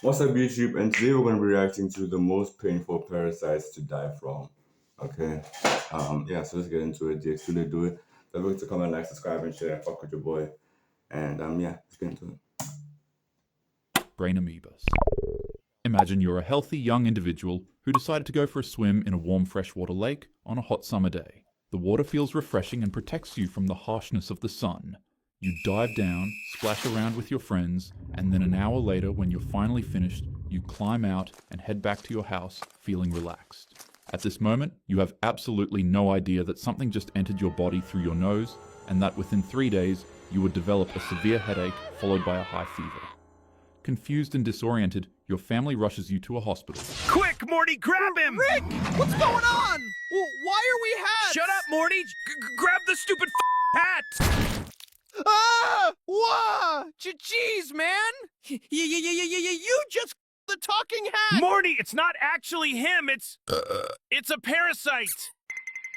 What's up, YouTube? And today we're going to be reacting to the most painful parasites to die from. Okay. Yeah, so let's get into it. DX, they do it. Don't forget to comment, like, subscribe, and share. Fuck with your boy. And yeah, let's get into it. Brain amoebas. Imagine you're a healthy young individual who decided to go for a swim in a warm freshwater lake on a hot summer day. The water feels refreshing and protects you from the harshness of the sun. You dive down, splash around with your friends, and then an hour later, when you're finally finished, you climb out and head back to your house feeling relaxed. At this moment, you have absolutely no idea that something just entered your body through your nose, and that within 3 days, you would develop a severe headache followed by a high fever. Confused and disoriented, your family rushes you to a hospital. Quick, Morty, grab him! Rick, what's going on? Why are we hats? Shut up, Morty! Grab the stupid hat! Ah! Wah! Jeez, man! You just the talking hat! Morty, it's not actually him, it's a parasite!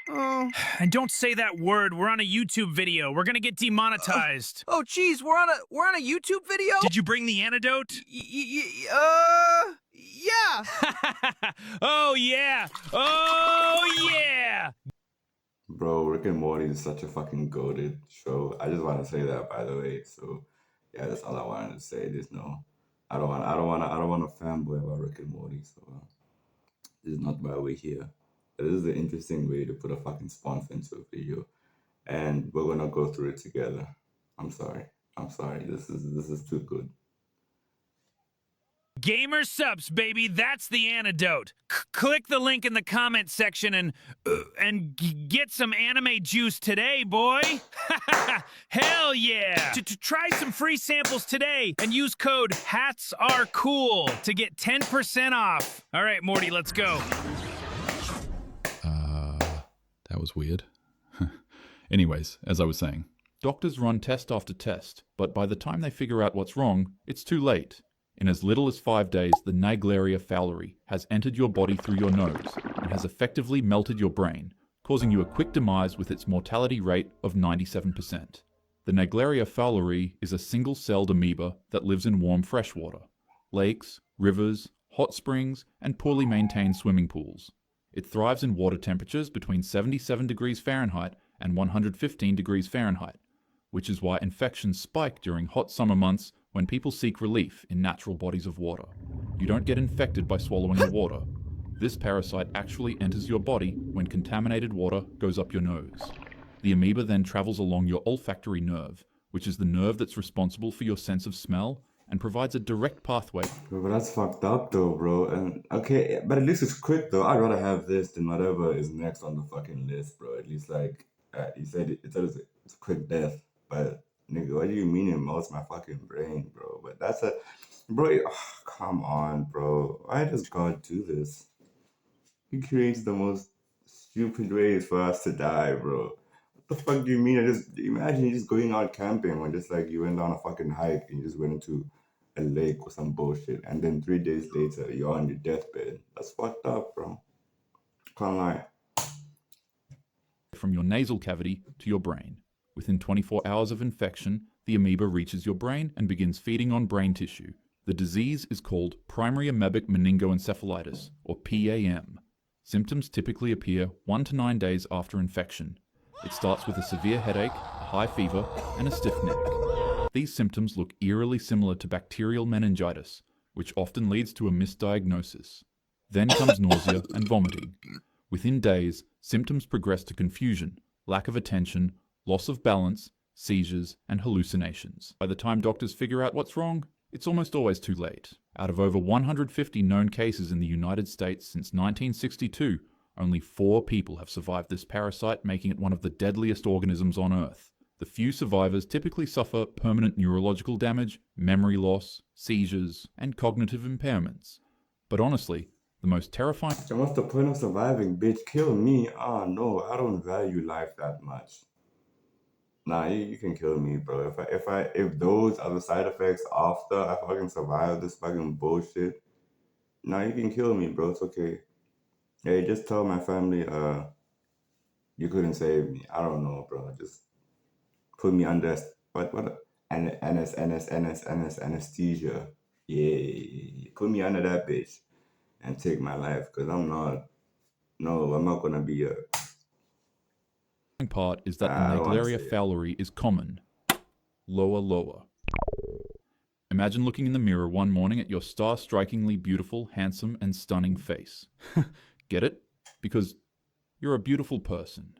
Oh. And don't say that word, we're on a YouTube video. We're gonna get demonetized. Oh, geez, we're on a YouTube video? Did you bring the antidote? Yeah. Oh, yeah! Oh, yeah! Bro, Rick and Morty is such a fucking goated show. I just want to say that, by the way. So, yeah, that's all I wanted to say. There's no, I don't want to fanboy about Rick and Morty. So, this is not why we're here. But this is an interesting way to put a fucking sponsor into a video, and we're gonna go through it together. I'm sorry. This is too good. Gamer subs, baby, that's the antidote. Click the link in the comment section and get some anime juice today, boy. Hell yeah! To try some free samples today and use code HATSARECOOL to get 10% off. All right, Morty, let's go. That was weird. Anyways, as I was saying, doctors run test after test, but by the time they figure out what's wrong, it's too late. In as little as 5 days, the Naegleria fowleri has entered your body through your nose and has effectively melted your brain, causing you a quick demise with its mortality rate of 97%. The Naegleria fowleri is a single-celled amoeba that lives in warm freshwater, lakes, rivers, hot springs, and poorly maintained swimming pools. It thrives in water temperatures between 77 degrees Fahrenheit and 115 degrees Fahrenheit, which is why infections spike during hot summer months when people seek relief in natural bodies of water. You don't get infected by swallowing the water. This parasite actually enters your body when contaminated water goes up your nose. The amoeba then travels along your olfactory nerve, which is the nerve that's responsible for your sense of smell and provides a direct pathway. Bro, but that's fucked up though, bro. And okay, but at least it's quick though. I'd rather have this than whatever is next on the fucking list, bro. At least like you said, it's a quick death. But nigga, what do you mean it melts my fucking brain, bro? But that's a bro. Come on, bro. Why does God do this? He creates the most stupid ways for us to die, bro. What the fuck do you mean? I just imagine you just going out camping when just like you went on a fucking hike and you just went into a lake or some bullshit, and then 3 days later you're on your deathbed. That's fucked up, bro. Can't lie. From your nasal cavity to your brain. Within 24 hours of infection, the amoeba reaches your brain and begins feeding on brain tissue. The disease is called primary amoebic meningoencephalitis, or PAM. Symptoms typically appear 1 to 9 days after infection. It starts with a severe headache, a high fever, and a stiff neck. These symptoms look eerily similar to bacterial meningitis, which often leads to a misdiagnosis. Then comes nausea and vomiting. Within days, symptoms progress to confusion, lack of attention, loss of balance, seizures, and hallucinations. By the time doctors figure out what's wrong, it's almost always too late. Out of over 150 known cases in the United States since 1962, only 4 people have survived this parasite, making it one of the deadliest organisms on Earth. The few survivors typically suffer permanent neurological damage, memory loss, seizures, and cognitive impairments. But honestly, the most terrifying... So what's the point of surviving, bitch? Kill me? Oh no, I don't value life that much. Nah, you can kill me, bro. If those are the side effects after I fucking survive this fucking bullshit, nah, you can kill me, bro. It's okay. Hey, just tell my family, you couldn't save me. I don't know, bro. Just put me under anesthesia. Yeah, put me under that bitch and take my life, because I'm not gonna be a. Part is that the I don't want to Naegleria say it. fowleri is common. Lower, lower. Imagine looking in the mirror one morning at your star-strikingly beautiful, handsome, and stunning face. Get it? Because you're a beautiful person.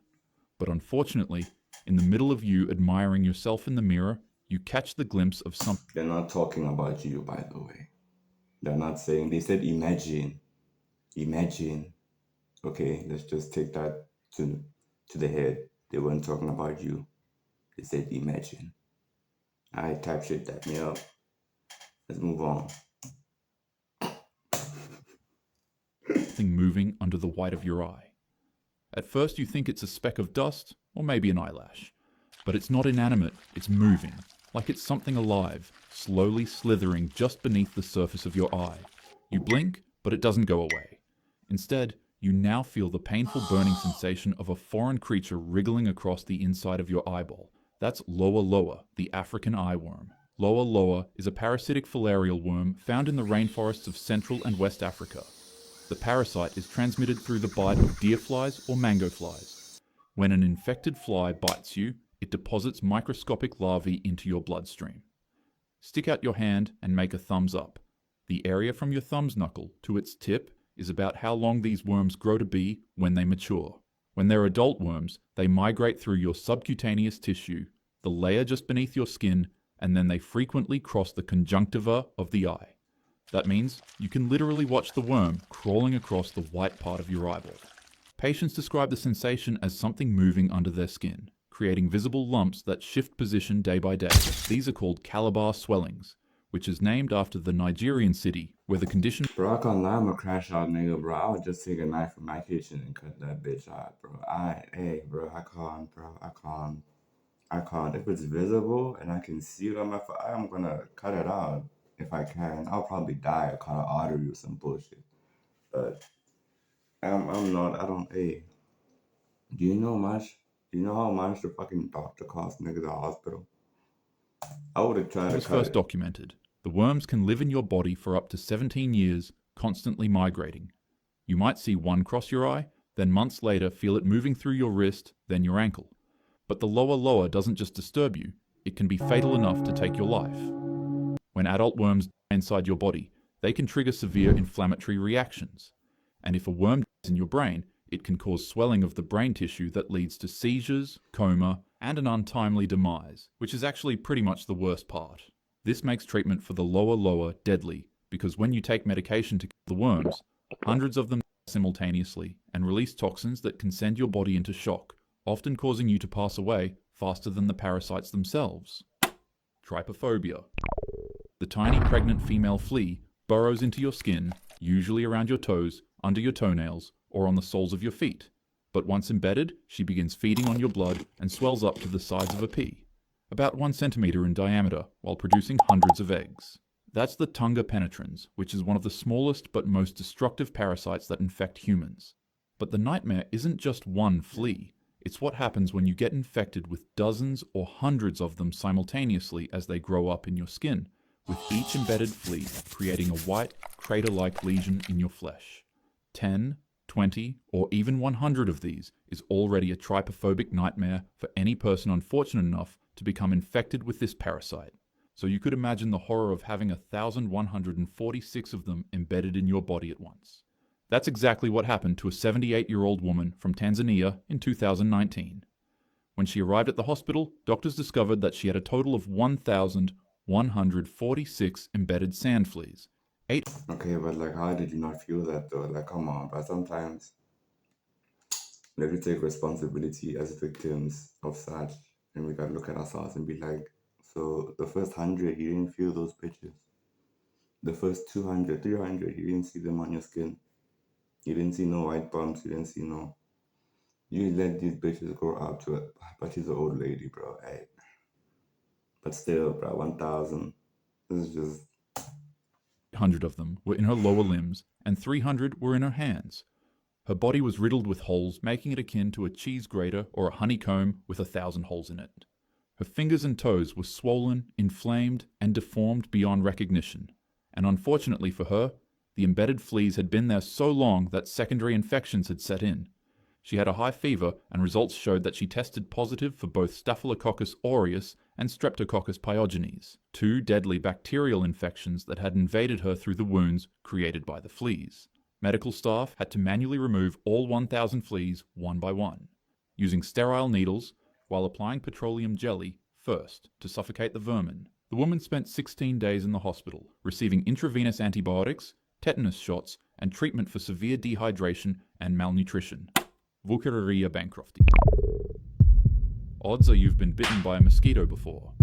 But unfortunately, in the middle of you admiring yourself in the mirror, you catch the glimpse of something. They're not talking about you, by the way. They're not saying. They said imagine, imagine. Okay, let's just take that to the head. They weren't talking about you. They said imagine. I type shit that me up. Let's move on. Moving under the white of your eye. At first you think it's a speck of dust, or maybe an eyelash. But it's not inanimate, it's moving, like it's something alive, slowly slithering just beneath the surface of your eye. You blink, but it doesn't go away. Instead, you now feel the painful burning sensation of a foreign creature wriggling across the inside of your eyeball. That's Loa Loa, the African eyeworm. Loa Loa is a parasitic filarial worm found in the rainforests of Central and West Africa. The parasite is transmitted through the bite of deer flies or mango flies. When an infected fly bites you, it deposits microscopic larvae into your bloodstream. Stick out your hand and make a thumbs up. The area from your thumb's knuckle to its tip is about how long these worms grow to be when they mature. When they're adult worms, they migrate through your subcutaneous tissue, the layer just beneath your skin, and then they frequently cross the conjunctiva of the eye. That means you can literally watch the worm crawling across the white part of your eyeball. Patients describe the sensation as something moving under their skin, creating visible lumps that shift position day by day. These are called Calabar swellings, which is named after the Nigerian city where the condition... Bro, I can't lie, I'm a crash out nigga, bro. I would just take a knife from my kitchen and cut that bitch out, bro. Hey, bro, I can't, bro. I can't. If it's visible and I can see it on my phone, I'm gonna cut it out if I can. I'll probably die or cut an artery or some bullshit. But I'm not. I don't. Hey, do you know much? Do you know how much the fucking doctor costs niggas at the hospital? I would have tried to was cut first it. documented. The worms can live in your body for up to 17 years, constantly migrating. You might see one cross your eye, then months later feel it moving through your wrist, then your ankle. But the Loa Loa doesn't just disturb you, it can be fatal enough to take your life. When adult worms die inside your body, they can trigger severe inflammatory reactions. And if a worm dies in your brain, it can cause swelling of the brain tissue that leads to seizures, coma, and an untimely demise, which is actually pretty much the worst part. This makes treatment for the Loa Loa deadly, because when you take medication to kill the worms, hundreds of them die simultaneously and release toxins that can send your body into shock, often causing you to pass away faster than the parasites themselves. Trypophobia. The tiny pregnant female flea burrows into your skin, usually around your toes, under your toenails, or on the soles of your feet. But once embedded, she begins feeding on your blood and swells up to the size of a pea, about 1 centimeter in diameter, while producing hundreds of eggs. That's the Tunga penetrans, which is one of the smallest but most destructive parasites that infect humans. But the nightmare isn't just one flea. It's what happens when you get infected with dozens or hundreds of them simultaneously as they grow up in your skin, with each embedded flea creating a white, crater-like lesion in your flesh. 10, 20, or even 100 of these is already a trypophobic nightmare for any person unfortunate enough to become infected with this parasite. So you could imagine the horror of having 1,146 of them embedded in your body at once. That's exactly what happened to a 78-year-old woman from Tanzania in 2019. When she arrived at the hospital, doctors discovered that she had a total of 1,146 embedded sand fleas. Okay, but like, how did you not feel that though? Like, come on, but sometimes we have to take responsibility as victims of such, and we gotta look at ourselves and be like, so the first 100, you didn't feel those bitches. The first 200, 300, you didn't see them on your skin. You didn't see no white bumps. You didn't see no. You let these bitches grow up to it. But she's an old lady, bro. Hey. But still, bro, 1,000. This is just. 100 of them were in her lower limbs, and 300 were in her hands. Her body was riddled with holes, making it akin to a cheese grater or a honeycomb with 1,000 holes in it. Her fingers and toes were swollen, inflamed, and deformed beyond recognition. And unfortunately for her, the embedded fleas had been there so long that secondary infections had set in. She had a high fever, and results showed that she tested positive for both Staphylococcus aureus and Streptococcus pyogenes, 2 deadly bacterial infections that had invaded her through the wounds created by the fleas. Medical staff had to manually remove all 1,000 fleas one by one, using sterile needles while applying petroleum jelly first to suffocate the vermin. The woman spent 16 days in the hospital, receiving intravenous antibiotics, tetanus shots, and treatment for severe dehydration and malnutrition. Wuchereria bankruptcy. Odds are you've been bitten by a mosquito before.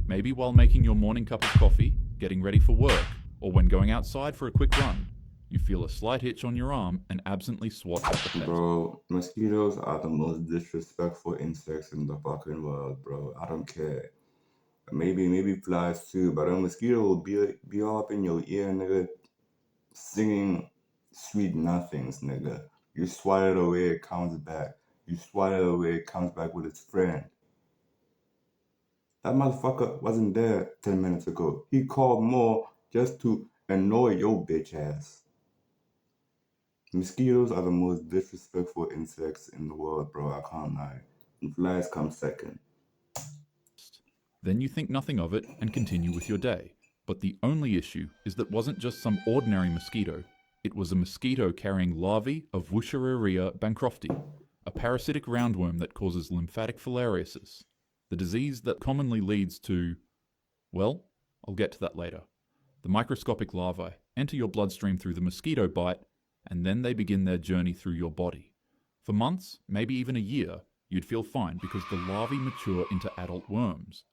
Maybe while making your morning cup of coffee, getting ready for work, or when going outside for a quick run. You feel a slight itch on your arm and absently swat at the pet. Bro, mosquitoes are the most disrespectful insects in the fucking world, bro. I don't care. Maybe flies too, but a mosquito will be all up in your ear, nigga, singing sweet nothings, nigga. You swat it away, it comes back. You swat it away, it comes back with its friend. That motherfucker wasn't there 10 minutes ago. He called more just to annoy your bitch ass. Mosquitoes are the most disrespectful insects in the world, bro. I can't lie. And flies come second. Then you think nothing of it and continue with your day. But the only issue is that wasn't just some ordinary mosquito. It was a mosquito carrying larvae of Wuchereria bancrofti, a parasitic roundworm that causes lymphatic filariasis, the disease that commonly leads to, well, I'll get to that later. The microscopic larvae enter your bloodstream through the mosquito bite, and then they begin their journey through your body. For months, maybe even a year, you'd feel fine because the larvae mature into adult worms,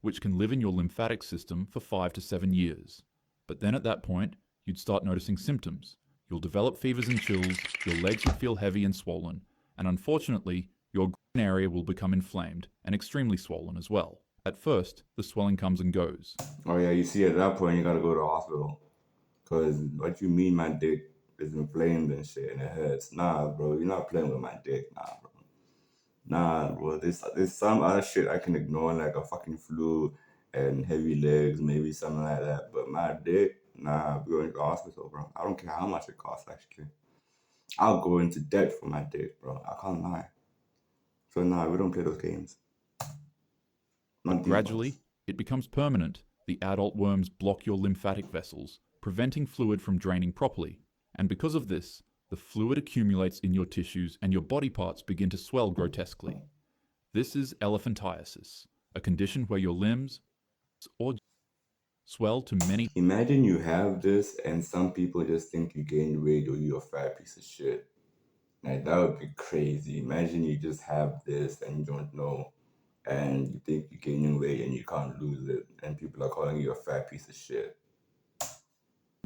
which can live in your lymphatic system for 5 to 7 years. But then at that point, you'd start noticing symptoms. You'll develop fevers and chills, your legs would feel heavy and swollen, and unfortunately, your groin area will become inflamed and extremely swollen as well. At first, the swelling comes and goes. Oh yeah, you see at that point you gotta go to the hospital. Cause what you mean my dick is inflamed and shit and it hurts. Nah, bro, you're not playing with my dick. Nah, bro. There's some other shit I can ignore, like a fucking flu and heavy legs, maybe something like that. But my dick, nah, we're going to the hospital, bro. I don't care how much it costs, actually. I'll go into debt for my dick, bro. I can't lie. So nah, we don't play those games. Not these Gradually, ones. it becomes permanent. The adult worms block your lymphatic vessels, preventing fluid from draining properly. And because of this, the fluid accumulates in your tissues and your body parts begin to swell grotesquely. This is elephantiasis, a condition where your limbs or swell to many. Imagine you have this and some people just think you gained weight or you're a fat piece of shit. Like, that would be crazy. Imagine you just have this and you don't know, and you think you're gaining weight and you can't lose it, and people are calling you a fat piece of shit.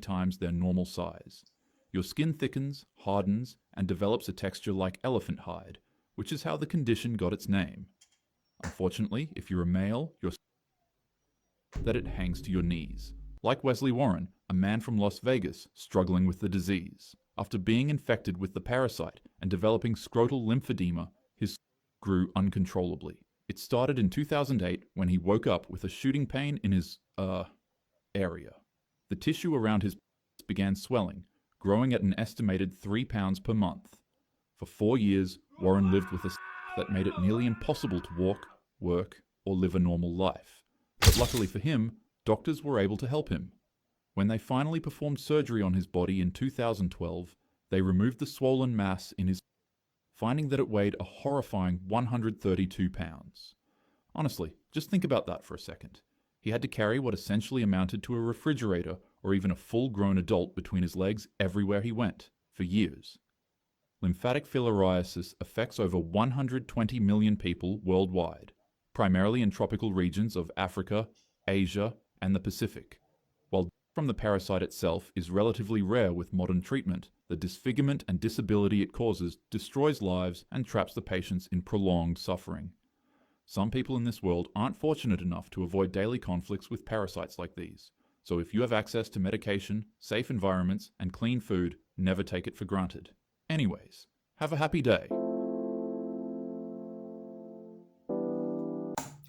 Times their normal size. Your skin thickens, hardens, and develops a texture like elephant hide, which is how the condition got its name. Unfortunately, if you're a male, that it hangs to your knees. Like Wesley Warren, a man from Las Vegas struggling with the disease. After being infected with the parasite and developing scrotal lymphedema, his grew uncontrollably. It started in 2008 when he woke up with a shooting pain in his, area. The tissue around his began swelling, growing at an estimated 3 pounds per month. For 4 years, Warren lived with a that made it nearly impossible to walk, work, or live a normal life. But luckily for him, doctors were able to help him. When they finally performed surgery on his body in 2012, they removed the swollen mass in his, finding that it weighed a horrifying 132 pounds. Honestly, just think about that for a second. He had to carry what essentially amounted to a refrigerator or even a full-grown adult between his legs everywhere he went, for years. Lymphatic filariasis affects over 120 million people worldwide, primarily in tropical regions of Africa, Asia, and the Pacific. While from the parasite itself is relatively rare with modern treatment, the disfigurement and disability it causes destroys lives and traps the patients in prolonged suffering. Some people in this world aren't fortunate enough to avoid daily conflicts with parasites like these. So if you have access to medication, safe environments, and clean food, never take it for granted. Anyways, have a happy day.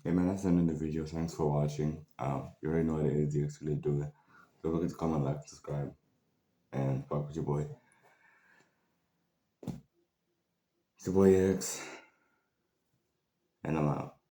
Hey man, that's the end of the video. Thanks for watching. You already know what it is. You actually do it. Don't forget to comment, like, subscribe, and fuck with your boy. It's your boy X, and I'm out.